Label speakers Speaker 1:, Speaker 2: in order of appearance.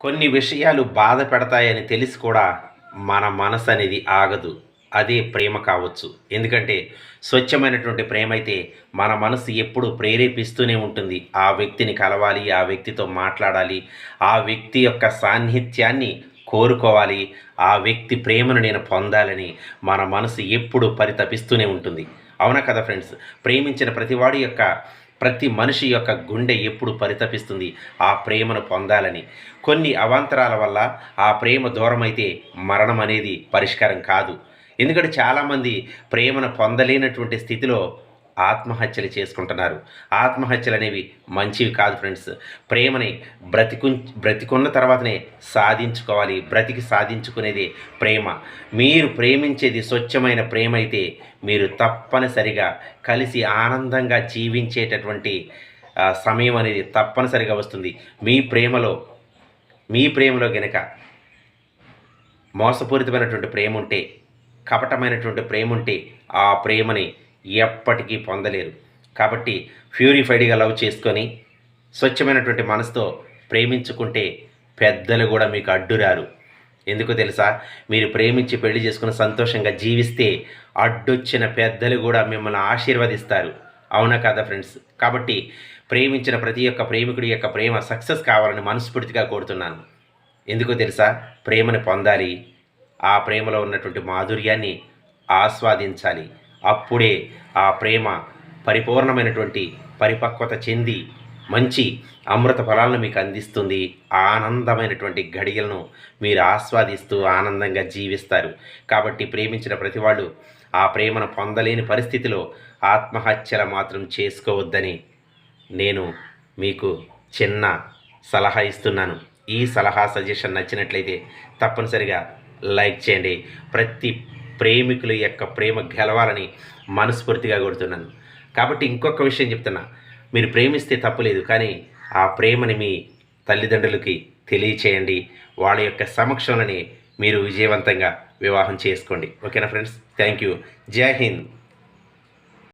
Speaker 1: కొన్ని విషయాలు బాధ పెడతాయని తెలిసి కూడా మన మనసు అనేది ఆగదు. అదే ప్రేమ కావచ్చు. ఎందుకంటే స్వచ్ఛమైనటువంటి ప్రేమైతే మన మనసు ఎప్పుడూ ప్రేరేపిస్తూనే ఉంటుంది. ఆ వ్యక్తిని కలవాలి, ఆ వ్యక్తితో మాట్లాడాలి, ఆ వ్యక్తి యొక్క సాన్నిహిత్యాన్ని కోరుకోవాలి, ఆ వ్యక్తి ప్రేమను నేను పొందాలని మన మనసు ఎప్పుడూ పరితపిస్తూనే ఉంటుంది. అవునా కదా ఫ్రెండ్స్? ప్రేమించిన ప్రతి మనిషి యొక్క గుండె ఎప్పుడు పరితపిస్తుంది ఆ ప్రేమను పొందాలని. కొన్ని అవాంతరాల వల్ల ఆ ప్రేమ దూరమైతే మరణం అనేది పరిష్కారం కాదు. ఎందుకంటే చాలామంది ప్రేమను పొందలేనటువంటి స్థితిలో ఆత్మహత్యలు చేసుకుంటున్నారు. ఆత్మహత్యలనేవి మంచివి కాదు ఫ్రెండ్స్. ప్రేమని బ్రతికున్న తర్వాతనే సాధించుకోవాలి. బ్రతికి సాధించుకునేదే ప్రేమ. మీరు ప్రేమించేది స్వచ్ఛమైన ప్రేమ అయితే మీరు తప్పనిసరిగా కలిసి ఆనందంగా జీవించేటటువంటి సమయం అనేది తప్పనిసరిగా వస్తుంది. మీ ప్రేమలో గనక మోసపూరితమైనటువంటి ప్రేమ ఉంటే, కపటమైనటువంటి ప్రేమ ఉంటే ఆ ప్రేమని ఎప్పటికీ పొందలేరు. కాబట్టి ప్యూరిఫైడ్‌గా లవ్ చేసుకొని, స్వచ్ఛమైనటువంటి మనసుతో ప్రేమించుకుంటే పెద్దలు కూడా మీకు అడ్డురారు. ఎందుకో తెలుసా? మీరు ప్రేమించి పెళ్లి చేసుకుని సంతోషంగా జీవిస్తే అడ్డొచ్చిన పెద్దలు కూడా మిమ్మల్ని ఆశీర్వదిస్తారు. అవునా కదా ఫ్రెండ్స్? కాబట్టి ప్రేమించిన ప్రతి ఒక్క ప్రేమికుడి యొక్క ప్రేమ సక్సెస్ కావాలని మనస్ఫూర్తిగా కోరుతున్నాను. ఎందుకో తెలుసా? ప్రేమను పొందాలి. ఆ ప్రేమలో ఉన్నటువంటి మాధుర్యాన్ని ఆస్వాదించాలి. అప్పుడే ఆ ప్రేమ పరిపూర్ణమైనటువంటి పరిపక్వత చెంది మంచి అమృత ఫలాలను మీకు అందిస్తుంది. ఆనందమైనటువంటి ఘడియలను మీరు ఆస్వాదిస్తూ ఆనందంగా జీవిస్తారు. కాబట్టి ప్రేమించిన ప్రతి వాళ్ళు ఆ ప్రేమను పొందలేని పరిస్థితిలో ఆత్మహత్యలు మాత్రం చేసుకోవద్దని నేను మీకు చిన్న సలహా ఇస్తున్నాను. ఈ సలహా సజెషన్ నచ్చినట్లయితే తప్పనిసరిగా లైక్ చేయండి. ప్రతి ప్రేమికుల యొక్క ప్రేమ గెలవాలని మనస్ఫూర్తిగా కోరుతున్నాను. కాబట్టి ఇంకొక విషయం చెప్తున్నా, మీరు ప్రేమిస్తే తప్పులేదు, కానీ ఆ ప్రేమని మీ తల్లిదండ్రులకి తెలియచేయండి. వాళ్ళ యొక్క సమక్షంలోనే మీరు విజయవంతంగా వివాహం చేసుకోండి. ఓకేనా ఫ్రెండ్స్? Thank you. జై హింద్.